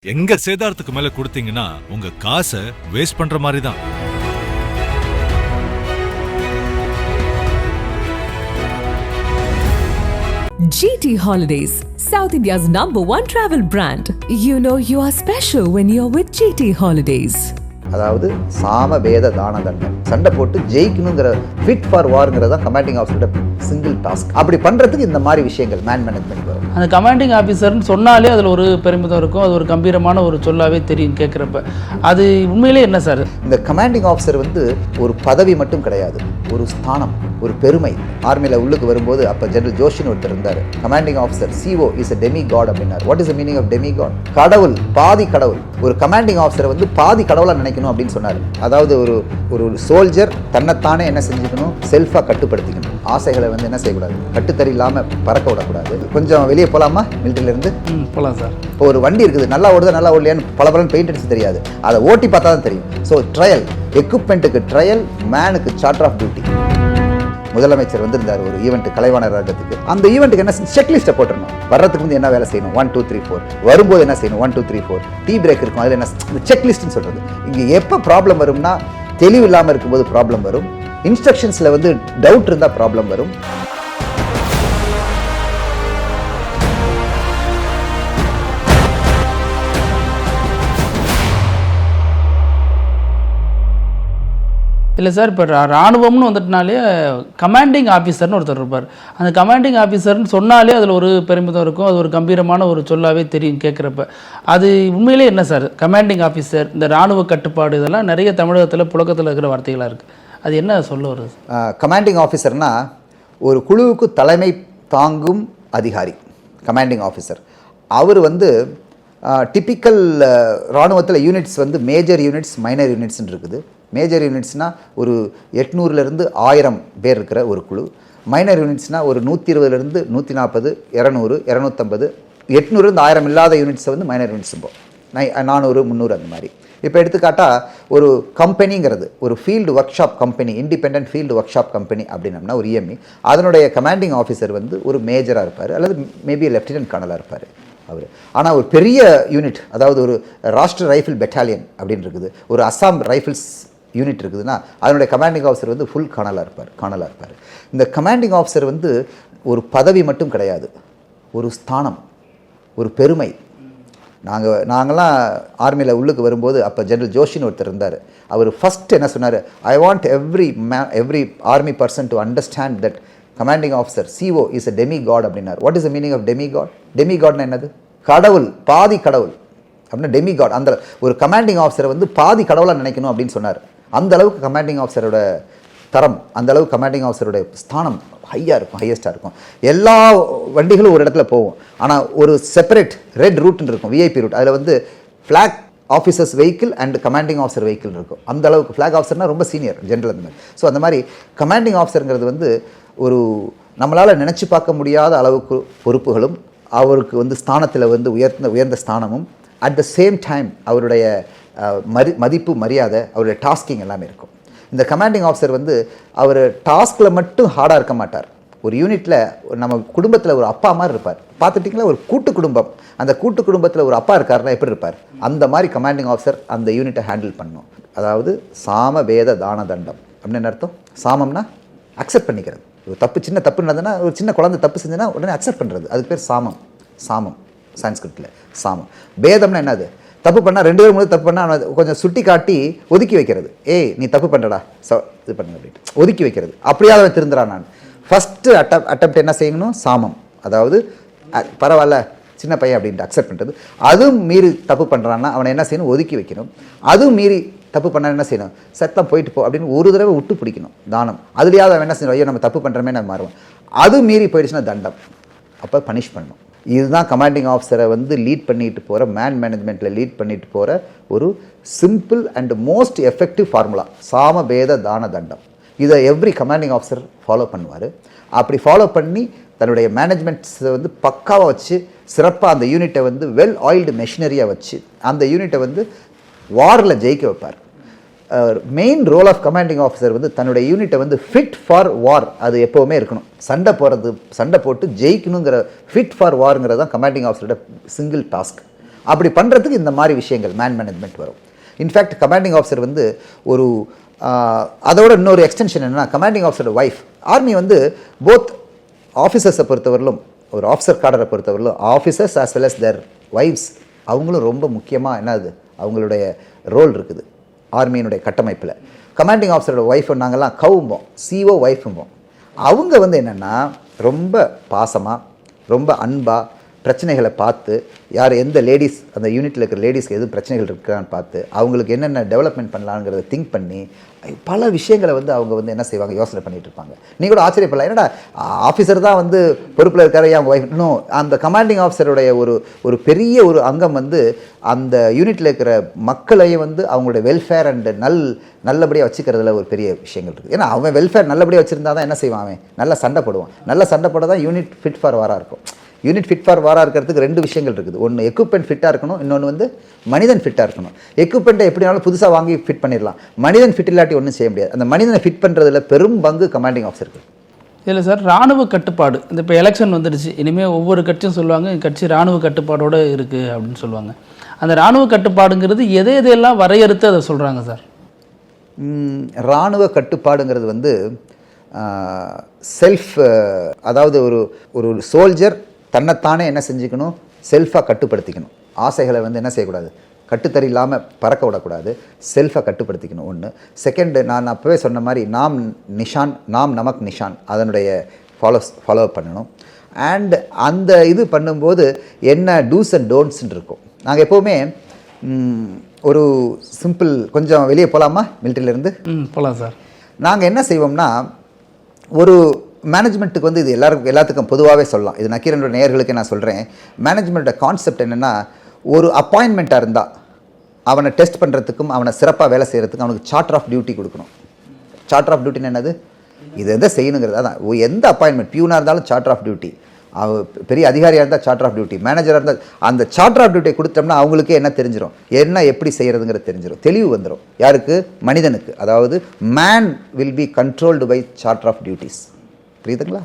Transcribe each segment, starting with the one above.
எங்க சேதாரத்துக்கு மேல கொடுத்தீங்கன்னா உங்க காசை வேஸ்ட் பண்ற மாதிரி தான். GT Holidays, South India's #1 travel brand. You know you are special when you're with GT Holidays. அதாவது சாம வேத தான தண்டம் சண்டை போட்டு ஜெயிக்கணுங்கிற ஃபிட் ஃபார் வார்ங்கிறதா கமாண்டிங் ஆஃபீஸரோட சிங்கிள் டாஸ்க். அப்படி பண்ணுறதுக்கு இந்த மாதிரி விஷயங்கள் மேனேஜ்மெண்ட் வரும். அந்த கமாண்டிங் ஆஃபீஸர்னு சொன்னாலே அதில் ஒரு பெருமிதம் இருக்கும், அது ஒரு கம்பீரமான ஒரு சொல்லாவே தெரியும் கேட்குறப்ப. அது உண்மையிலே என்ன சார்? இந்த கமாண்டிங் ஆஃபீஸர் வந்து ஒரு பதவி மட்டும் கிடையாது, ஒரு ஸ்தானம், ஒரு பெருமை. ஆர்மியில் உள்ளுக்கு வரும்போது அப்போ ஜெனரல் ஜோஷின்னு ஒருத்தர் இருந்தார். Commanding officer CO is a demi god அப்படின்னார். What is the meaning of demi god? கடவுள், பாதி கடவுள். ஒரு கமாண்டிங் ஆஃபீஸரை வந்து பாதி கடவுளாக நினைக்கணும் அப்படின்னு சொன்னார். அதாவது ஒரு சோல்ஜர் தன்னைத்தானே என்ன செஞ்சுக்கணும், செல்ஃபாக கட்டுப்படுத்திக்கணும். ஆசைகளை வந்து என்ன செய்யக்கூடாது, கட்டுத்தறி இல்லாமல் பறக்க விடக்கூடாது. கொஞ்சம் வெளியே போகலாமா மிலிட்டரியிலேருந்து? போகலாம் சார். இப்போ ஒரு வண்டி இருக்குது, நல்லா ஓடுதா நல்லா ஓடலையான்னு பலபலன்னு பெயிண்ட் அடிச்சு தெரியாது, அதை ஓட்டி பார்த்தா தான் தெரியும். ஸோ ட்ரையல், எக்யூப்மெண்ட்டுக்கு ட்ரையல், மேனுக்கு சார்ட்டர் ஆஃப் டியூட்டி. முதலமைச்சர் வந்திருந்தார் ஒரு ஈவெண்ட், கலைவாணர் ரகத்துக்கு. அந்த ஈவெண்ட்டுக்கு என்ன செக்லிஸ்ட்டை போட்டுருணும். வர்றதுக்கு வந்து என்ன வேலை செய்யணும், 1 2 3 4. வரும்போது என்ன செய்யணும், 1 2 3 4. டீ பிரேக் இருக்கும், அதில் என்ன இந்த செக்லிஸ்ட்னு சொல்கிறது. இங்கே எப்போ ப்ராப்ளம் வரும்னா, தெளிவு இல்லாமல் இருக்கும்போது ப்ராப்ளம் வரும். இன்ஸ்ட்ரக்ஷன்ஸில் வந்து டவுட் இருந்தால் ப்ராப்ளம் வரும். இல்லை சார், இப்போ ராணுவம்னு வந்துட்டுனாலே கமாண்டிங் ஆஃபீஸர்னு ஒருத்தர் இருப்பார். அந்த கமாண்டிங் ஆஃபீஸர்னு சொன்னாலே அதில் ஒரு பெருமிதம் இருக்கும், அது ஒரு கம்பீரமான ஒரு சொல்லாவே தெரியும் கேட்குறப்ப. அது உண்மையிலே என்ன சார்? கமாண்டிங் ஆஃபீஸர், இந்த இராணுவ கட்டுப்பாடு, இதெல்லாம் நிறைய தமிழகத்தில் புழக்கத்தில் இருக்கிற வார்த்தைகளாக இருக்குது. அது என்ன சொல்ல வருது? கமாண்டிங் ஆஃபீஸர்னா ஒரு குழுவுக்கு தலைமை தாங்கும் அதிகாரி கமாண்டிங் ஆஃபீஸர். அவர் வந்து டிப்பிக்கல் இராணுவத்தில் யூனிட்ஸ் வந்து மேஜர் யூனிட்ஸ், மைனர் யூனிட்ஸ்ன்னு இருக்குது. மேஜர் யூனிட்ஸ்னால் ஒரு 800லேருந்து 1000 பேர் இருக்கிற ஒரு குழு. மைனர் யூனிட்ஸ்னால் ஒரு 120லேருந்து 140, 200, 250, 800லேருந்து 1000 இல்லாத யூனிட்ஸை வந்து மைனர் யூனிட்ஸ். 400, 300 அந்த மாதிரி. இப்போ எடுத்துக்காட்டால் ஒரு கம்பெனிங்கிறது ஒரு field work shop company, independent field work shop company அப்படின்னம்னா ஒரு EME, அதனுடைய கமாண்டிங் ஆஃபீஸர் வந்து ஒரு மேஜராக இருப்பார், அல்லது மேபி லெஃப்டினன்ட் கர்னலாக இருப்பார் அவர். ஆனால் ஒரு பெரிய யூனிட், அதாவது ஒரு ராஷ்டிர ரைஃபிள் பெட்டாலியன் அப்படின்னு இருக்குது, ஒரு அஸ்ஸாம் ரைஃபிள்ஸ் யூனிட் இருக்குதுன்னா அதனுடைய கமாண்டிங் ஆஃபீஸர் வந்து ஃபுல் கர்னலாக இருப்பார். இந்த கமாண்டிங் ஆஃபீஸர் வந்து ஒரு பதவி மட்டும் கிடையாது, ஒரு ஸ்தானம், ஒரு பெருமை. நாங்கள்லாம் ஆர்மியில் உள்ளுக்கு வரும்போது அப்போ ஜெனரல் ஜோஷின்னு ஒருத்தர் இருந்தார். அவர் ஃபஸ்ட் என்ன சொன்னார், I want every army person to understand that commanding officer CO is a demi god அப்படின்னார். What is the meaning of demi god? Demi காட்னா என்னது? கடவுள், பாதி கடவுள் அப்படின்னா டெமி காட். அந்த ஒரு கமாண்டிங் ஆஃபீஸரை வந்து பாதி கடவுளாக நினைக்கணும் அப்படின்னு சொன்னார். அந்த அளவுக்கு கமாண்டிங் ஆஃபீஸரோட தரம், அந்த அளவுக்கு கமாண்டிங் ஆஃபீஸரோட ஸ்தானம் ஹையஸ்ட்டாக இருக்கும். எல்லா வண்டிகளும் ஒரு இடத்துல போகும், ஆனால் ஒரு செப்பரேட் ரெட் ரூட்னு இருக்கும், VIP ரூட். அதில் வந்து flag officers vehicle and commanding officer vehicle இருக்கும். அந்த அளவுக்கு ஃப்ளாக் ஆஃபீஸர்னால் ரொம்ப சீனியர், ஜென்ரல் அந்த மாதிரி. ஸோ அந்த மாதிரி கமாண்டிங் ஆஃபீஸருங்கிறது வந்து ஒரு நம்மளால் நினச்சி பார்க்க முடியாத அளவுக்கு பொறுப்புகளும், அவருக்கு வந்து ஸ்தானத்தில் வந்து உயர்ந்த ஸ்தானமும், அட் த சேம் டைம் அவருடைய மதிப்பு, மரியாதை, அவருடைய டாஸ்கிங் எல்லாமே இருக்கும். இந்த கமாண்டிங் ஆஃபீஸர் வந்து அவர் டாஸ்கில் மட்டும் ஹார்டாக இருக்க மாட்டார். ஒரு யூனிட்டில் நம்ம குடும்பத்தில் ஒரு அப்பா மாதிரி இருப்பார். பார்த்துட்டிங்களா, ஒரு கூட்டு குடும்பம், அந்த கூட்டு குடும்பத்தில் ஒரு அப்பா இருக்காருன்னா எப்படி இருப்பார், அந்த மாதிரி கமாண்டிங் ஆஃபீஸர் அந்த யூனிட்டை ஹேண்டில் பண்ணணும். அதாவது சாம வேத தான தண்டம் அப்படின்னு அர்த்தம். சாமம்னா அக்செப்ட் பண்ணிக்கிறது. ஒரு தப்பு, சின்ன தப்பு நடந்ததுன்னா, ஒரு சின்ன குழந்தை தப்பு செஞ்சுன்னா உடனே அக்செப்ட் பண்ணுறது, அதுக்கு பேர் சாமம் சான்ஸ்கிரிட்டில் சாமம். வேதம்னா என்னது? தப்பு பண்ணால் 2 பேர் தப்பு பண்ணால் கொஞ்சம் சுட்டி காட்டி ஒதுக்கி வைக்கிறது. ஏய் நீ தப்பு பண்ணுறடா, இது பண்ணுங்க அப்படின்ட்டு ஒதுக்கி வைக்கிறது. அப்படியாவது அவன் திருந்துறான். நான் ஃபஸ்ட்டு அட்டெம்ப்ட் என்ன செய்யணும், சாமம். அதாவது பரவாயில்ல சின்ன பையன் அப்படின்ட்டு அக்செப்ட் பண்ணுறது. அதுவும் மீறி தப்பு பண்ணுறான்னா அவனை என்ன செய்யணும், ஒதுக்கி வைக்கணும். அதுவும் மீறி தப்பு பண்ணால் என்ன செய்யணும், சத்தம் போயிட்டு போ அப்படின்னு ஒரு தடவை விட்டு பிடிக்கணும், தானம். அதுலேயாவது அவன் என்ன செய்யணும், ஐயோ நம்ம தப்பு பண்ணுறமே நம்ம மாறுவோம். அது மீறி போயிடுச்சுன்னா தண்டம், அப்போ பனிஷ் பண்ணணும். இதுதான் கமாண்டிங் ஆஃபீஸரை வந்து லீட் பண்ணிட்டு போகிற, மேனேஜ்மெண்ட்டில் லீட் பண்ணிட்டு போகிற ஒரு simple and most effective formula, சாம பேத தான தண்டம். இதை எவ்ரி கமாண்டிங் ஆஃபீஸர் ஃபாலோ பண்ணுவார். அப்படி ஃபாலோ பண்ணி தன்னுடைய மேனேஜ்மெண்ட்ஸை வந்து பக்காவாக வச்சு, சிறப்பாக அந்த யூனிட்டை வந்து வெல் ஆயில்டு மெஷினரியாக வச்சு அந்த யூனிட்டை வந்து வாரில் ஜெயிக்க வைப்பார். Main role of commanding officer வந்து தன்னுடைய யூனிட்டை வந்து ஃபிட் ஃபார் வார், அது எப்போவுமே இருக்கணும். சண்டை போட்டு ஜெயிக்கணுங்கிற ஃபிட் ஃபார் வார்ங்கிறது தான் கமாண்டிங் ஆஃபீஸரோட சிங்கிள் டாஸ்க். அப்படி பண்ணுறதுக்கு இந்த மாதிரி விஷயங்கள் மேனேஜ்மெண்ட் வரும். இன்ஃபேக்ட் கமாண்டிங் ஆஃபீஸர் வந்து ஒரு அதோட இன்னொரு எக்ஸ்டென்ஷன் என்னன்னா, கமாண்டிங் ஆஃபீஸரோட ஒய்ஃப். ஆர்மி வந்து போத் ஆஃபீஸர்ஸை பொறுத்தவரையிலும், ஒரு ஆஃபீஸர் கார்டரை பொறுத்தவரையிலும் ஆஃபீஸர்ஸ் ஆஸ் வெல் அஸ் தேர் ஒய்ஃப்ஸ் அவங்களும் ரொம்ப முக்கியமாக என்னது அவங்களுடைய ரோல் இருக்குது ஆர்மியினுடைய கட்டமைப்பில். கமாண்டிங் ஆஃபீஸரோட ஒய்ஃப் நாங்கள்லாம் கவும்போம், சிஓ ஒய்ஃபும்போம். அவங்க வந்து என்னென்னா ரொம்ப பாசமாக, ரொம்ப அன்பாக பிரச்சனைகளை பார்த்து, யார் எந்த லேடிஸ் அந்த யூனிட்டில் இருக்கிற லேடிஸ்க்கு எதுவும் பிரச்சனைகள் இருக்கான்னு பார்த்து அவங்களுக்கு என்னென்ன டெவலப்மெண்ட் பண்ணலாங்கிறத திங்க் பண்ணி பல விஷயங்களை வந்து அவங்க வந்து என்ன செய்வாங்க, யோசனை பண்ணிட்டு இருப்பாங்க. நீங்கள் கூட ஆச்சரியப்படலாம், என்னடா ஆஃபீஸர் தான் வந்து பொறுப்பில் இருக்காரு அவங்க ஒய்ஃப். இன்னும் அந்த கமாண்டிங் ஆஃபீஸருடைய ஒரு பெரிய ஒரு அங்கம் வந்து அந்த யூனிட்டில் இருக்கிற மக்களையும் வந்து அவங்களுடைய வெல்ஃபேர் அண்ட் நல்லபடியாக வச்சுக்கிறதுல ஒரு பெரிய விஷயங்கள் இருக்குது. ஏன்னா அவன் வெல்ஃபேர் நல்லபடியாக வச்சுருந்தா தான் என்ன செய்வான், அவன் நல்லா சண்டை போடுவான். நல்லா சண்டை போட தான் யூனிட் ஃபிட் ஃபார் வாராக இருக்கும். யூனிட் ஃபிட் ஃபார் வாராக இருக்கிறதுக்கு ரெண்டு விஷயங்கள் இருக்குது. ஒன்று எக்யூப்மெண்ட் ஃபிட்டாக இருக்கணும், இன்னொன்று வந்து மனிதன் ஃபிட்டாக இருக்கணும். எக்யூப்மெண்ட்டை எப்படினாலும் புதுசாக வாங்கி ஃபிட் பண்ணிடலாம், மனிதன் ஃபிட் இல்லாட்டி ஒன்றும் செய்ய முடியாது. அந்த மனிதனை ஃபிட் பண்ணுறதுல பெரும் பங்கு கமாண்டிங் ஆஃபீஸருக்கு. இல்லை சார், இராணுவ கட்டுப்பாடு. இந்த இப்போ எலெக்ஷன் வந்துடுச்சு, இனிமேல் ஒவ்வொரு கட்சியும் சொல்லுவாங்க கட்சி இராணுவ கட்டுப்பாடோடு இருக்குது அப்படின்னு சொல்லுவாங்க. அந்த இராணுவ கட்டுப்பாடுங்கிறது எதையெல்லாம் வரையறுத்து அதை சொல்கிறாங்க சார்? இராணுவ கட்டுப்பாடுங்கிறது வந்து செல்ஃப், அதாவது ஒரு சோல்ஜர் தன்னைத்தானே என்ன செஞ்சுக்கணும், செல்ஃபாக கட்டுப்படுத்திக்கணும். ஆசைகளை வந்து என்ன செய்யக்கூடாது, கட்டுத்தறி இல்லாமல் பறக்க விடக்கூடாது, செல்ஃபை கட்டுப்படுத்திக்கணும். ஒன்று. செகண்டு, நான் அப்போவே சொன்ன மாதிரி நாம் நிஷான், நாம் நமக் நிஷான், அதனுடைய ஃபாலோ பண்ணணும். அண்ட் அந்த இது பண்ணும்போது என்ன டூஸ் அண்ட் டோன்ட்ஸ்ன்னு இருக்கும். நாங்கள் எப்போவுமே ஒரு சிம்பிள், கொஞ்சம் வெளியே போகலாமா மிலிட்டரியிலேருந்து? போகலாம் சார். நாங்கள் என்ன செய்வோம்னா, ஒரு மேனேஜ்மெண்ட்டுக்கு வந்து இது எல்லாத்துக்கும் பொதுவாகவே சொல்லலாம், இது நக்கீரனோட நேயர்களுக்கு நான் சொல்கிறேன். மேனேஜ்மெண்ட்டோட கான்செப்ட் என்னென்னா, ஒரு அப்பாயின்மெண்ட்டாக இருந்தால் அவனை டெஸ்ட் பண்ணுறதுக்கும் அவனை சிறப்பாக வேலை செய்கிறதுக்கும் அவனுக்கு சார்ட்டர் ஆஃப் டியூட்டி கொடுக்கணும். சார்ட்டர் ஆஃப் டியூட்டின்னு என்னது, இது எதை செய்யணுங்கிறது. அதான் எந்த அப்பாயின்மெண்ட், பியூனாக இருந்தாலும் சார்ட்டர் ஆஃப் டியூட்டி, பெரிய அதிகாரியாக இருந்தால் சார்ட்டர் ஆஃப் டியூட்டி, மேனேஜராக இருந்தால் அந்த சார்ட்டர் ஆஃப் டியூட்டியை கொடுத்தோம்னா அவங்களுக்கே என்ன தெரிஞ்சிடும், என்ன எப்படி செய்கிறதுங்கிறது தெரிஞ்சிடும், தெளிவு வந்துடும். யாருக்கு, மனிதனுக்கு. அதாவது man will be controlled by charter of duties. புரியுதுங்களா?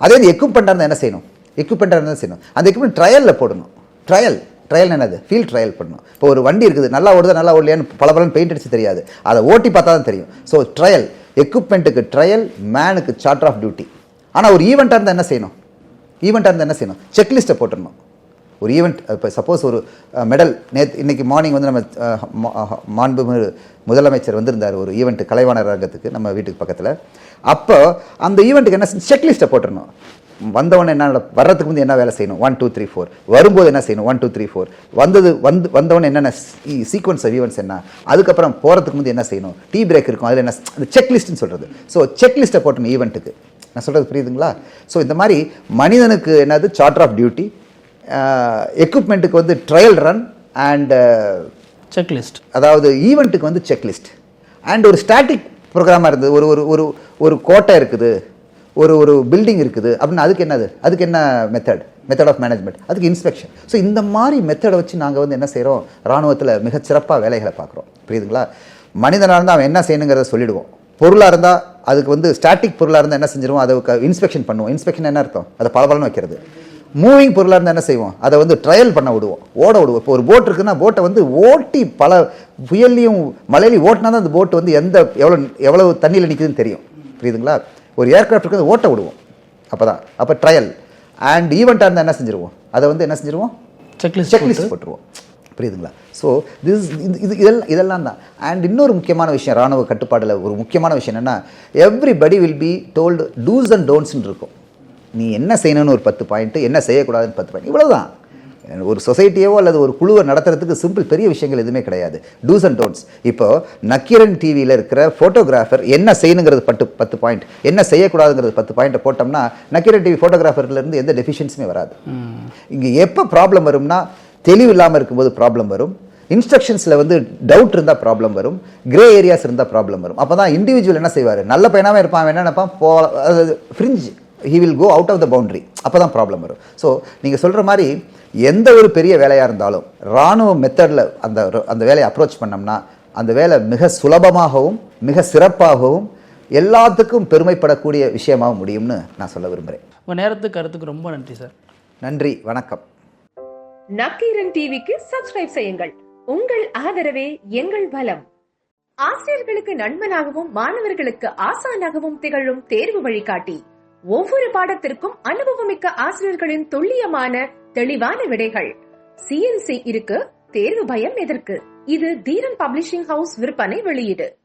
அதே வந்து எக்யூப்மெண்ட்டாக இருந்தால் என்ன செய்யணும், எக்யூப்மெண்ட்டாக இருந்தால் செய்யணும், அந்த எக்யூப்மெண்ட் ட்ரையலில் போடணும். ட்ரையல் என்னது, ஃபீல்ட் ட்ரையல் பண்ணணும். இப்போ ஒரு வண்டி இருக்குது, நல்லா ஓடுதா நல்லா ஓடலையான்னு பலபலன்னு பெயிண்ட் அடிச்சு தெரியாது, அதை ஓட்டி பார்த்தா தான் தெரியும். ஸோ ட்ரையல், எக்யூப்மெண்ட்டுக்கு ட்ரையல், மேனுக்கு சார்ட்டர் ஆஃப் டியூட்டி. ஆனால் ஒரு ஈவெண்ட்டாக இருந்தால் என்ன செய்யணும், செக்லிஸ்ட்டை போட்டுடணும். ஒரு ஈவெண்ட், இப்போ சப்போஸ் ஒரு மெடல், இன்னைக்கு மார்னிங் வந்து நம்ம மாண்பு முதலமைச்சர் வந்திருந்தார் ஒரு ஈவெண்ட்டு, கலைவாணர் அரங்கத்துக்கு நம்ம வீட்டுக்கு பக்கத்தில். அப்போ அந்த ஈவெண்ட்டுக்கு என்ன செக்லிஸ்ட்டை போட்டுடணும். வந்தவொடனே என்ன, வர்றதுக்கு வந்து என்ன வேலை செய்யணும், 1 2 3 4, வரும்போது என்ன செய்யணும், 1 2 3 4, வந்தவொடனே என்னென்ன சீக்வன்ஸ் ஆஃப் ஈவெண்ட்ஸ் என்ன, அதுக்கப்புறம் போகிறதுக்கு வந்து என்ன செய்யணும், டீ பிரேக் இருக்கும், அதில் என்ன, அந்த செக்லிஸ்ட்னு சொல்கிறது. ஸோ செக்லிஸ்ட்டை போட்டணும் ஈவெண்ட்டுக்கு. நான் சொல்கிறது புரியுதுங்களா? ஸோ இந்த மாதிரி மனிதனுக்கு என்னது சார்ட்டர் ஆஃப் டியூட்டி, எக்யூப்மெண்ட்டுக்கு வந்து ட்ரையல் ரன் அண்ட் செக்லிஸ்ட், அதாவது ஈவெண்ட்டுக்கு வந்து செக்லிஸ்ட். அண்ட் ஒரு ஸ்டாட்டிக் ப்ரோக்ராமாக இருந்தது, ஒரு கோட்டை இருக்குது, ஒரு பில்டிங் இருக்குது அப்படின்னா அதுக்கு என்னது, அதுக்கு என்ன மெத்தட் ஆஃப் மேனேஜ்மெண்ட், அதுக்கு இன்ஸ்பெக்ஷன். ஸோ இந்த மாதிரி மெத்தடை வச்சு நாங்கள் வந்து என்ன செய்கிறோம், இராணுவத்தில் மிகச்சிறப்பாக வேலைகளை பார்க்குறோம். புரியுதுங்களா? மனிதனாக இருந்தால் அவன் என்ன செய்யணுங்கிறத சொல்லிவிடுவோம். பொருளாக இருந்தால் அதுக்கு வந்து ஸ்டாட்டிக் பொருளாக இருந்தால் என்ன செஞ்சிருவோம், அதை இன்ஸ்பெக்ஷன் பண்ணுவோம். இன்ஸ்பெக்ஷன் என்ன அர்த்தம், அதை பலபலன்னு வைக்கிறது. மூவிங் பொருளாக இருந்தால் என்ன செய்வோம், அதை வந்து ட்ரையல் பண்ண விடுவோம், ஓட விடுவோம். இப்போ ஒரு போட் இருக்குன்னா போட்டை வந்து ஓட்டி பல புயல்லையும் மழையிலையும் ஓட்டினா தான் அந்த போட்டு வந்து எவ்வளவு தண்ணியில் நிற்குதுன்னு தெரியும். புரியுதுங்களா? ஒரு ஏர்க்ராஃப்ட் இருக்குது, ஓட்ட விடுவோம். அப்போ ட்ரையல். அண்ட் ஈவெண்ட்டாக இருந்தால் என்ன செஞ்சிருவோம், அதை வந்து என்ன செஞ்சிருவோம், செக்லிஸ்ட் போட்டுருவோம். புரியுதுங்களா? ஸோ இதெல்லாம் தான். அண்ட் இன்னொரு முக்கியமான விஷயம் இராணுவ கட்டுப்பாடில் ஒரு முக்கியமான விஷயம் என்னென்னா, everybody will be told dos and டோன்ட்ஸ்ன்னு இருக்கும். நீ என்ன செய்யணும்னு ஒரு 10 பாயிண்ட்டு, என்ன செய்யக்கூடாதுன்னு 10 பாயிண்ட், இவ்வளோதான். ஒரு சொசைட்டியவோ அல்லது ஒரு குழுவை நடத்துறதுக்கு சிம்பிள் பெரிய விஷயங்கள் எதுவுமே கிடையாது. Dos and don'ts. இப்போ நக்கீரன் டிவியில் இருக்கிற ஃபோட்டோகிராஃபர் என்ன செய்யணுங்கிறது 10 பாயிண்ட், என்ன செய்யக்கூடாதுங்கிறது 10 பாயிண்ட்டை போட்டோம்னா நக்கீரன் டிவி ஃபோட்டோகிராஃபர்லேருந்து எந்த டெஃபிஷியன்ஸுமே வராது. இங்கே எப்போ ப்ராப்ளம் வரும்னா, தெளிவு இல்லாமல் இருக்கும்போது ப்ராப்ளம் வரும், இன்ஸ்ட்ரக்ஷன்ஸில் வந்து டவுட் இருந்தால் ப்ராப்ளம் வரும், கிரே ஏரியாஸ் இருந்தால் ப்ராப்ளம் வரும். அப்போ தான் இண்டிவிஜுவல் என்ன செய்வார், நல்ல பையனாகவே இருப்பான், என்ன நினைப்பான், fringe, he will go out of the boundary. அப்போ தான் ப்ராப்ளம் வரும். ஸோ நீங்கள் சொல்கிற மாதிரி எந்த ஒரு பெரிய வேலையாக இருந்தாலும் இராணுவ மெத்தடில் அந்த வேலையை அப்ரோச் பண்ணோம்னா அந்த வேலை மிக சுலபமாகவும் மிக சிறப்பாகவும் எல்லாத்துக்கும் பெருமைப்படக்கூடிய விஷயமாக முடியும்னு நான் சொல்ல விரும்புகிறேன். உங்கள் நேரத்துக்கு கருத்துக்கு ரொம்ப நன்றி சார். நன்றி, வணக்கம். நக்கீரன் டிவிக்கு சப்ஸ்கிரைப் செய்யுங்கள். உங்கள் ஆதரவே எங்கள் பலம். ஆசிரியர்களுக்கு நண்பனாகவும் மாணவர்களுக்கு ஆசானாகவும் திகழும் தேர்வு வழிகாட்டி. ஒவ்வொரு பாடத்திற்கும் அனுபவமிக்க ஆசிரியர்களின் துல்லியமான தெளிவான விடைகள். CNC இருக்கு, தேர்வு பயம் எதற்கு? இது தீரன் பப்ளிஷிங் ஹவுஸ் விற்பனை வெளியீடு.